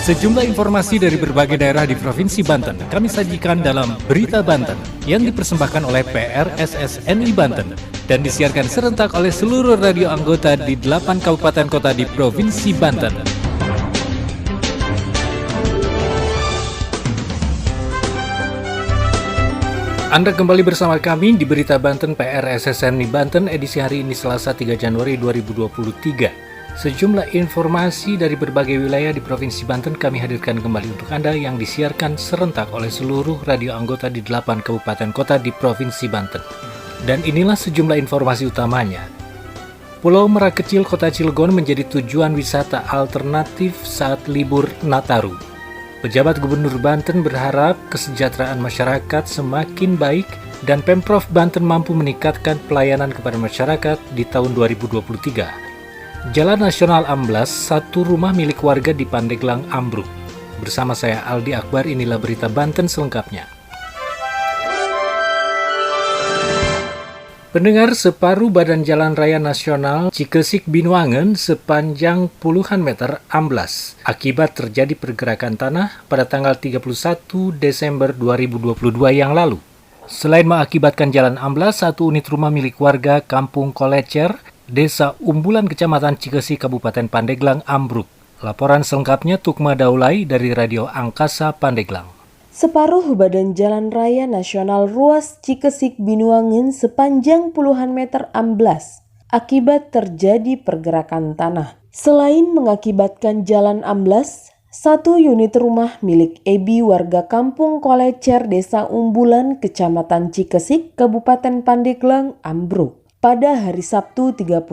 Sejumlah informasi dari berbagai daerah di Provinsi Banten kami sajikan dalam Berita Banten yang dipersembahkan oleh PRSSNI Banten dan disiarkan serentak oleh seluruh radio anggota di 8 kabupaten kota di Provinsi Banten. Anda kembali bersama kami di Berita Banten PRSSNI Banten edisi hari ini Selasa 3 Januari 2023. Sejumlah informasi dari berbagai wilayah di Provinsi Banten kami hadirkan kembali untuk Anda yang disiarkan serentak oleh seluruh radio anggota di 8 kabupaten kota di Provinsi Banten. Dan inilah sejumlah informasi utamanya. Pulau Merak Kecil Kota Cilegon menjadi tujuan wisata alternatif saat libur Nataru. Pejabat Gubernur Banten berharap kesejahteraan masyarakat semakin baik dan Pemprov Banten mampu meningkatkan pelayanan kepada masyarakat di tahun 2023. Jalan Nasional Amblas, satu rumah milik warga di Pandeglang ambruk. Bersama saya Aldi Akbar, inilah Berita Banten selengkapnya. Pendengar, separuh badan Jalan Raya Nasional Cikesik-Binuangen sepanjang puluhan meter amblas akibat terjadi pergerakan tanah pada tanggal 31 Desember 2022 yang lalu. Selain mengakibatkan jalan amblas, satu unit rumah milik warga Kampung Kolecer, Desa Umbulan, Kecamatan Cikesik, Kabupaten Pandeglang ambruk. Laporan selengkapnya Tukma Daulay dari Radio Angkasa Pandeglang. Separuh badan Jalan Raya Nasional ruas Cikesik-Binuangen sepanjang puluhan meter amblas akibat terjadi pergerakan tanah. Selain mengakibatkan jalan amblas, satu unit rumah milik Ebi warga Kampung Kolecer, Desa Umbulan, Kecamatan Cikesik, Kabupaten Pandeglang ambruk pada hari Sabtu 31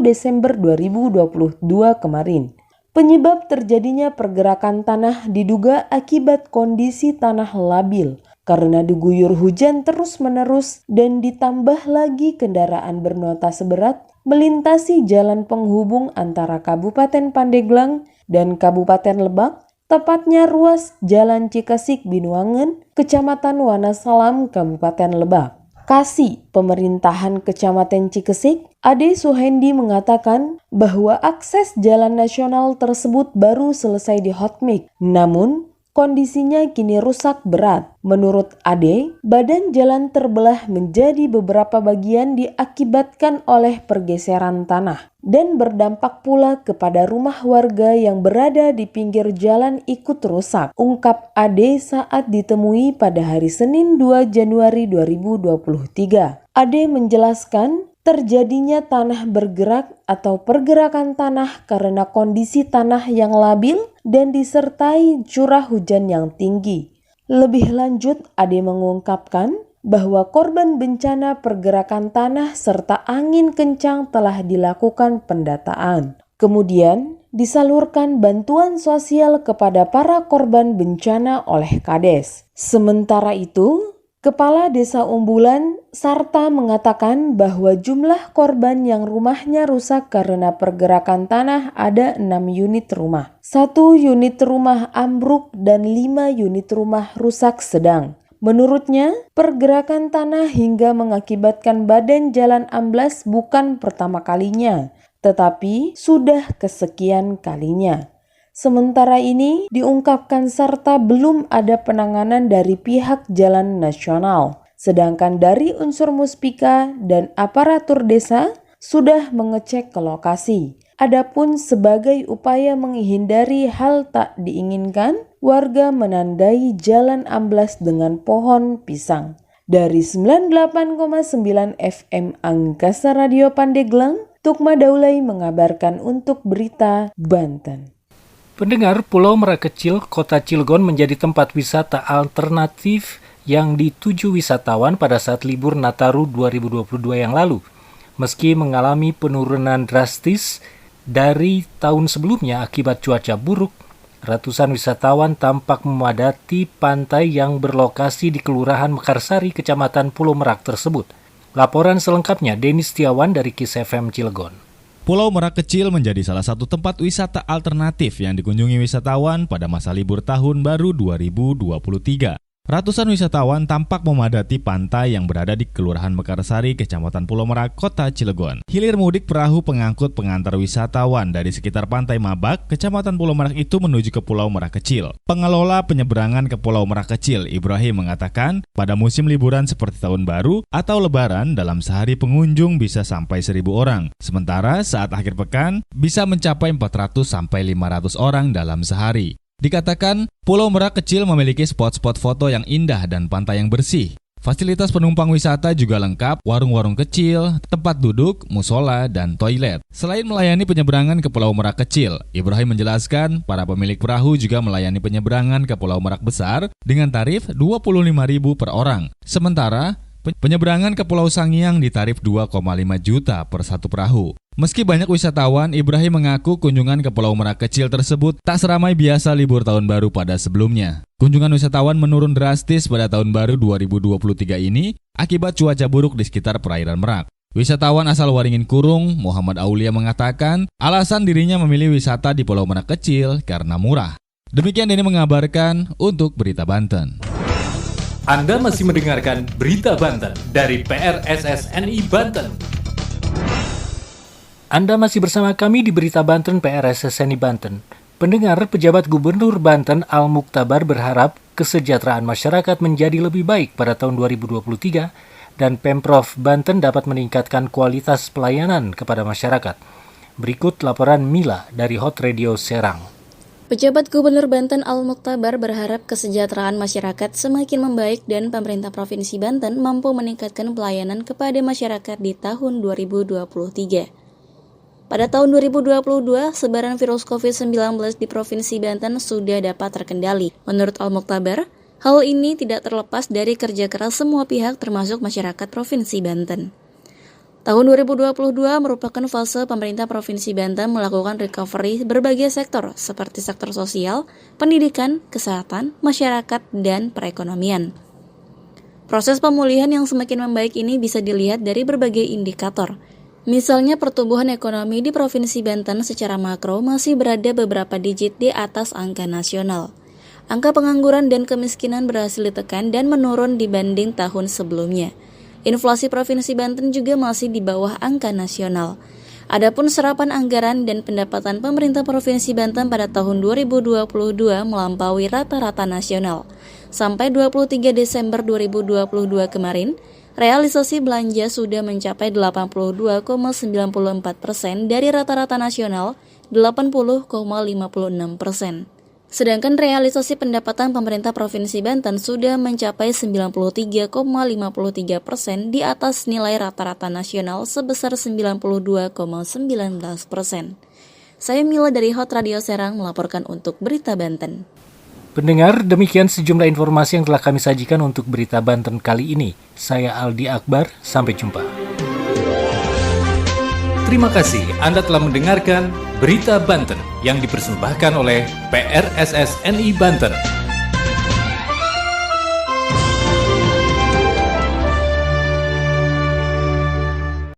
Desember 2022 kemarin. Penyebab terjadinya pergerakan tanah diduga akibat kondisi tanah labil karena diguyur hujan terus-menerus dan ditambah lagi kendaraan bermuatan seberat melintasi jalan penghubung antara Kabupaten Pandeglang dan Kabupaten Lebak, tepatnya ruas Jalan Cikesik-Binuangen, Kecamatan Wanasalam, Kabupaten Lebak. Kasih Pemerintahan Kecamatan Cikesik, Ade Suhendi mengatakan bahwa akses jalan nasional tersebut baru selesai dihotmik, namun kondisinya kini rusak berat. Menurut Ade, badan jalan terbelah menjadi beberapa bagian diakibatkan oleh pergeseran tanah dan berdampak pula kepada rumah warga yang berada di pinggir jalan ikut rusak, ungkap Ade saat ditemui pada hari Senin 2 Januari 2023. Ade menjelaskan terjadinya tanah bergerak atau pergerakan tanah karena kondisi tanah yang labil dan disertai curah hujan yang tinggi. Lebih lanjut, Ade mengungkapkan bahwa korban bencana pergerakan tanah serta angin kencang telah dilakukan pendataan. Kemudian disalurkan bantuan sosial kepada para korban bencana oleh Kades. Sementara itu, Kepala Desa Umbulan Sarta mengatakan bahwa jumlah korban yang rumahnya rusak karena pergerakan tanah ada 6 unit rumah. 1 unit rumah ambruk dan 5 unit rumah rusak sedang. Menurutnya, pergerakan tanah hingga mengakibatkan badan jalan amblas bukan pertama kalinya, tetapi sudah kesekian kalinya. Sementara ini diungkapkan Sarta belum ada penanganan dari pihak jalan nasional, sedangkan dari unsur Muspika dan aparatur desa sudah mengecek ke lokasi. Adapun sebagai upaya menghindari hal tak diinginkan, warga menandai jalan amblas dengan pohon pisang. Dari 98,9 FM Angkasa Radio Pandeglang, Tukma Daulay mengabarkan untuk Berita Banten. Pendengar, Pulau Merak Kecil Kota Cilegon menjadi tempat wisata alternatif yang dituju wisatawan pada saat libur Nataru 2022 yang lalu. Meski mengalami penurunan drastis dari tahun sebelumnya akibat cuaca buruk, ratusan wisatawan tampak memadati pantai yang berlokasi di Kelurahan Mekarsari, Kecamatan Pulau Merak tersebut. Laporan selengkapnya Denny Setiawan dari KIS FM Cilegon. Pulau Merak Kecil menjadi salah satu tempat wisata alternatif yang dikunjungi wisatawan pada masa libur tahun baru 2023. Ratusan wisatawan tampak memadati pantai yang berada di Kelurahan Mekarsari, Kecamatan Pulau Merak, Kota Cilegon. Hilir mudik perahu pengangkut pengantar wisatawan dari sekitar Pantai Mabak, Kecamatan Pulau Merak itu menuju ke Pulau Merak Kecil. Pengelola penyeberangan ke Pulau Merak Kecil, Ibrahim, mengatakan pada musim liburan seperti Tahun Baru atau Lebaran dalam sehari pengunjung bisa sampai 1.000 orang. Sementara saat akhir pekan bisa mencapai 400 sampai 500 orang dalam sehari. Dikatakan, Pulau Merak Kecil memiliki spot-spot foto yang indah dan pantai yang bersih. Fasilitas penumpang wisata juga lengkap, warung-warung kecil, tempat duduk, musola, dan toilet. Selain melayani penyeberangan ke Pulau Merak Kecil, Ibrahim menjelaskan para pemilik perahu juga melayani penyeberangan ke Pulau Merak Besar dengan tarif Rp25.000 per orang. Sementara, penyeberangan ke Pulau Sangiang ditarif 2,5 juta per satu perahu. Meski banyak wisatawan, Ibrahim mengaku kunjungan ke Pulau Merak Kecil tersebut tak seramai biasa libur Tahun Baru pada sebelumnya. Kunjungan wisatawan menurun drastis pada Tahun Baru 2023 ini akibat cuaca buruk di sekitar perairan Merak. Wisatawan asal Waringin Kurung, Muhammad Aulia, mengatakan alasan dirinya memilih wisata di Pulau Merak Kecil karena murah. Demikian Denny mengabarkan untuk Berita Banten. Anda masih mendengarkan Berita Banten dari PRSSNI Banten. Anda masih bersama kami di Berita Banten PRSSNI Banten. Pendengar, pejabat Gubernur Banten Al-Muqtabar berharap kesejahteraan masyarakat menjadi lebih baik pada tahun 2023 dan Pemprov Banten dapat meningkatkan kualitas pelayanan kepada masyarakat. Berikut laporan Mila dari Hot Radio Serang. Pejabat Gubernur Banten Al-Muqtabar berharap kesejahteraan masyarakat semakin membaik dan pemerintah Provinsi Banten mampu meningkatkan pelayanan kepada masyarakat di tahun 2023. Pada tahun 2022, sebaran virus COVID-19 di Provinsi Banten sudah dapat terkendali. Menurut Al-Muqtabar, hal ini tidak terlepas dari kerja keras semua pihak termasuk masyarakat Provinsi Banten. Tahun 2022 merupakan fase pemerintah Provinsi Banten melakukan recovery berbagai sektor seperti sektor sosial, pendidikan, kesehatan, masyarakat, dan perekonomian. Proses pemulihan yang semakin membaik ini bisa dilihat dari berbagai indikator. Misalnya pertumbuhan ekonomi di Provinsi Banten secara makro masih berada beberapa digit di atas angka nasional. Angka pengangguran dan kemiskinan berhasil ditekan dan menurun dibanding tahun sebelumnya. Inflasi Provinsi Banten juga masih di bawah angka nasional. Adapun serapan anggaran dan pendapatan pemerintah Provinsi Banten pada tahun 2022 melampaui rata-rata nasional. Sampai 23 Desember 2022 kemarin, realisasi belanja sudah mencapai 82,94% dari rata-rata nasional 80,56%. Sedangkan realisasi pendapatan pemerintah Provinsi Banten sudah mencapai 93,53% di atas nilai rata-rata nasional sebesar 92,19%. Saya Mila dari Hot Radio Serang melaporkan untuk Berita Banten. Pendengar, demikian sejumlah informasi yang telah kami sajikan untuk Berita Banten kali ini. Saya Aldi Akbar, sampai jumpa. Terima kasih Anda telah mendengarkan Berita Banten yang dipersembahkan oleh PRSSNI Banten.